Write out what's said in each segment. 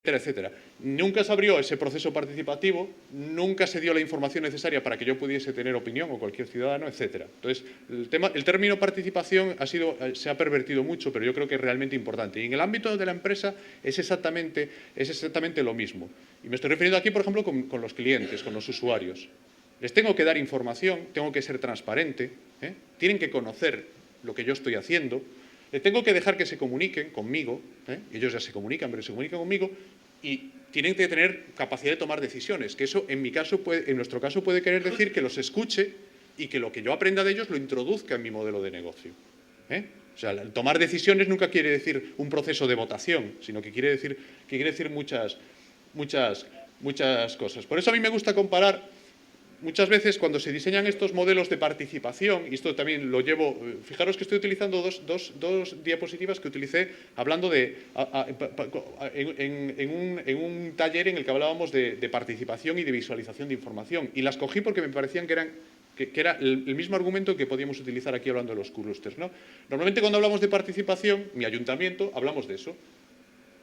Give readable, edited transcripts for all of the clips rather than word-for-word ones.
etcétera. Nunca se abrió ese proceso participativo, nunca se dio la información necesaria para que yo pudiese tener opinión o cualquier ciudadano, etcétera. Entonces, el término participación se ha pervertido mucho, pero yo creo que es realmente importante. Y en el ámbito de la empresa es exactamente lo mismo. Y me estoy refiriendo aquí, por ejemplo, con los clientes, con los usuarios. Les tengo que dar información, tengo que ser transparente, tienen que conocer lo que yo estoy haciendo. Le tengo que dejar que se comuniquen conmigo, ellos ya se comunican, pero se comunican conmigo, y tienen que tener capacidad de tomar decisiones, que eso en nuestro caso puede querer decir que los escuche y que lo que yo aprenda de ellos lo introduzca en mi modelo de negocio. O sea, el tomar decisiones nunca quiere decir un proceso de votación, sino que quiere decir muchas cosas. Por eso a mí me gusta comparar. Muchas veces cuando se diseñan estos modelos de participación, y esto también lo llevo, fijaros que estoy utilizando dos diapositivas que utilicé hablando en un taller en el que hablábamos de participación y de visualización de información. Y las cogí porque me parecían que era el mismo argumento que podíamos utilizar aquí hablando de los clústeres, ¿no? Normalmente cuando hablamos de participación, mi ayuntamiento, hablamos de eso.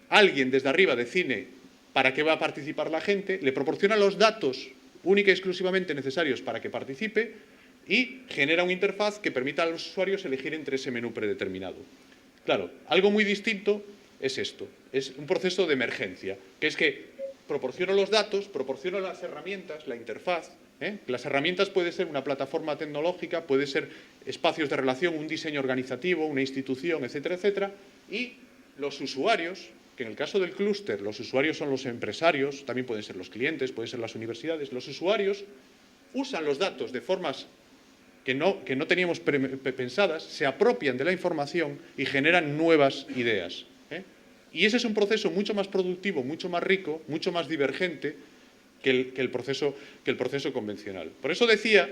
Alguien desde arriba define para qué va a participar la gente, le proporciona los datos única y exclusivamente necesarios para que participe y genera una interfaz que permita a los usuarios elegir entre ese menú predeterminado. Claro, algo muy distinto es esto, es un proceso de emergencia, que es que proporciono los datos, proporciono las herramientas, la interfaz. Las herramientas puede ser una plataforma tecnológica, puede ser espacios de relación, un diseño organizativo, una institución, etcétera, etcétera, y los usuarios, que en el caso del clúster los usuarios son los empresarios, también pueden ser los clientes, pueden ser las universidades, los usuarios usan los datos de formas que no teníamos pensadas, se apropian de la información y generan nuevas ideas. Y ese es un proceso mucho más productivo, mucho más rico, mucho más divergente que el proceso convencional. Por eso decía,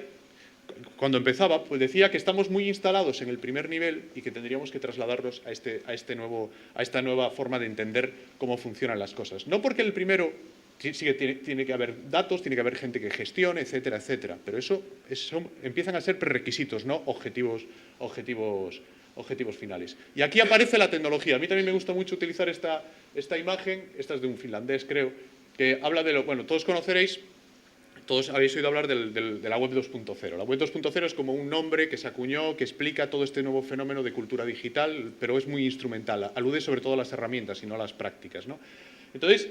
cuando empezaba, pues decía que estamos muy instalados en el primer nivel y que tendríamos que trasladarlos a esta nueva forma de entender cómo funcionan las cosas. No porque el primero tiene que haber datos, tiene que haber gente que gestione, etcétera, etcétera. Pero eso empiezan a ser prerequisitos, no objetivos finales. Y aquí aparece la tecnología. A mí también me gusta mucho utilizar esta imagen, esta es de un finlandés, creo, que habla de todos conoceréis. Todos habéis oído hablar de la web 2.0. La web 2.0 es como un nombre que se acuñó, que explica todo este nuevo fenómeno de cultura digital, pero es muy instrumental. Alude sobre todo a las herramientas y no a las prácticas, ¿no? Entonces,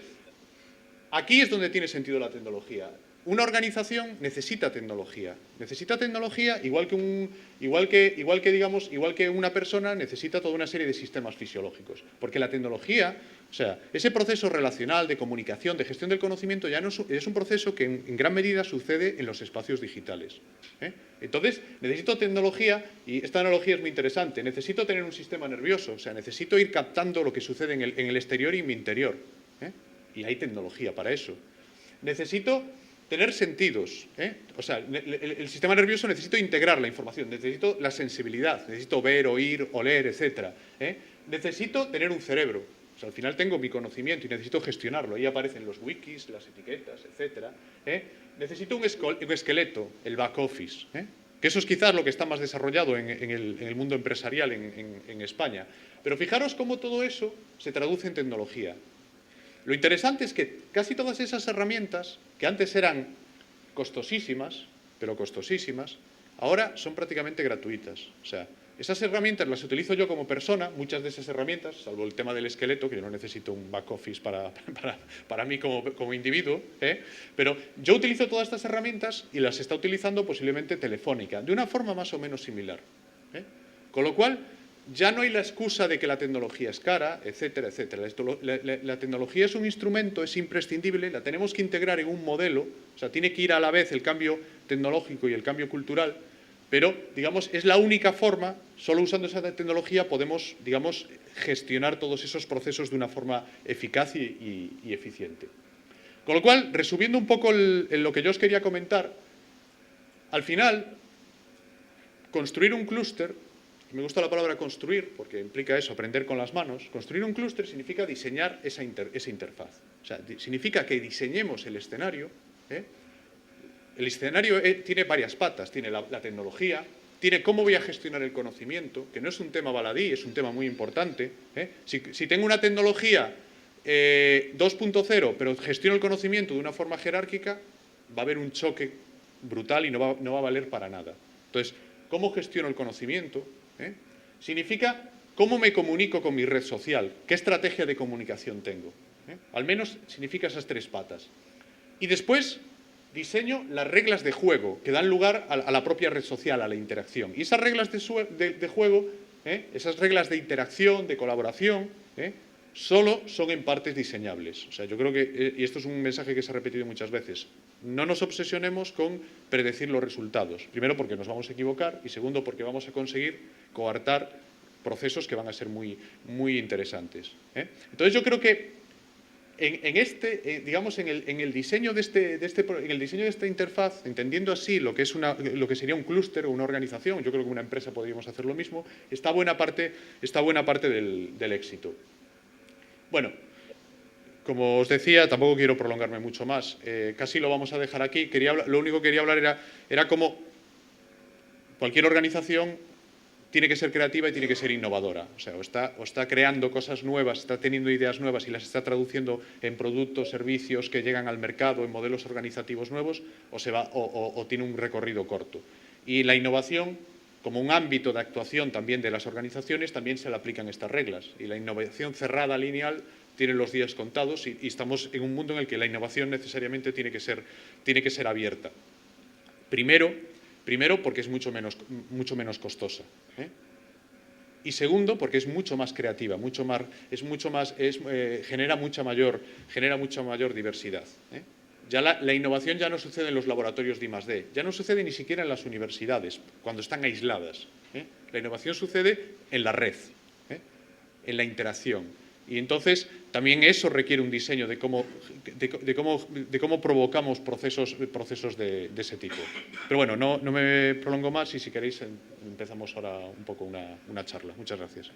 aquí es donde tiene sentido la tecnología. Una organización necesita tecnología igual que una persona necesita toda una serie de sistemas fisiológicos, porque la tecnología, o sea, ese proceso relacional de comunicación, de gestión del conocimiento, ya no es un proceso que en gran medida sucede en los espacios digitales. Entonces, necesito tecnología, y esta analogía es muy interesante, necesito tener un sistema nervioso, o sea, necesito ir captando lo que sucede en el exterior y en mi interior. Y hay tecnología para eso. Necesito tener sentidos. O sea, el sistema nervioso necesito integrar la información, necesito la sensibilidad, necesito ver, oír, oler, etc. Necesito tener un cerebro. O sea, al final tengo mi conocimiento y necesito gestionarlo. Ahí aparecen los wikis, las etiquetas, etc. Necesito un esqueleto, el back office. Que eso es quizás lo que está más desarrollado en el mundo empresarial en España. Pero fijaros cómo todo eso se traduce en tecnología. Lo interesante es que casi todas esas herramientas, que antes eran costosísimas, ahora son prácticamente gratuitas. O sea, esas herramientas las utilizo yo como persona, muchas de esas herramientas, salvo el tema del esqueleto, que yo no necesito un back office para mí como individuo, pero yo utilizo todas estas herramientas y las está utilizando posiblemente Telefónica, de una forma más o menos similar. Con lo cual, ya no hay la excusa de que la tecnología es cara, etcétera, etcétera. La tecnología es un instrumento, es imprescindible, la tenemos que integrar en un modelo, o sea, tiene que ir a la vez el cambio tecnológico y el cambio cultural, pero, digamos, es la única forma, solo usando esa tecnología podemos, digamos, gestionar todos esos procesos de una forma eficaz y eficiente. Con lo cual, resumiendo un poco lo que yo os quería comentar, al final, construir un clúster. Me gusta la palabra construir porque implica eso, aprender con las manos. Construir un clúster significa diseñar esa interfaz. O sea, significa que diseñemos el escenario. El escenario tiene varias patas. Tiene la tecnología, tiene cómo voy a gestionar el conocimiento, que no es un tema baladí, es un tema muy importante. Si tengo una tecnología 2.0, pero gestiono el conocimiento de una forma jerárquica, va a haber un choque brutal y no va a valer para nada. Entonces, ¿cómo gestiono el conocimiento? Significa cómo me comunico con mi red social, qué estrategia de comunicación tengo. Al menos significa esas 3 patas. Y después diseño las reglas de juego que dan lugar a la propia red social, a la interacción. Y esas reglas de juego, esas reglas de interacción, de colaboración, solo son en partes diseñables. O sea, yo creo que, y esto es un mensaje que se ha repetido muchas veces, no nos obsesionemos con predecir los resultados. Primero, porque nos vamos a equivocar, y segundo, porque vamos a conseguir coartar procesos que van a ser muy, muy interesantes. Entonces, yo creo que digamos, en el diseño de esta interfaz, entendiendo así lo que sería un clúster o una organización, yo creo que una empresa podríamos hacer lo mismo, está buena parte del éxito. Bueno, como os decía, tampoco quiero prolongarme mucho más. Casi lo vamos a dejar aquí. Lo único que quería hablar era cómo cualquier organización tiene que ser creativa y tiene que ser innovadora. O sea, o está creando cosas nuevas, está teniendo ideas nuevas y las está traduciendo en productos, servicios que llegan al mercado, en modelos organizativos nuevos, o tiene un recorrido corto. Y la innovación, como un ámbito de actuación también de las organizaciones, también se le aplican estas reglas. Y la innovación cerrada, lineal, tiene los días contados y estamos en un mundo en el que la innovación necesariamente tiene que ser abierta. Primero, porque es mucho menos costosa. Y segundo, porque es mucho más creativa, genera mucha mayor diversidad. Ya la innovación ya no sucede en los laboratorios de I+D, ya no sucede ni siquiera en las universidades, cuando están aisladas. La innovación sucede en la red, en la interacción. Y entonces también eso requiere un diseño de cómo provocamos procesos de ese tipo. Pero bueno, no me prolongo más y si queréis empezamos ahora un poco una charla. Muchas gracias.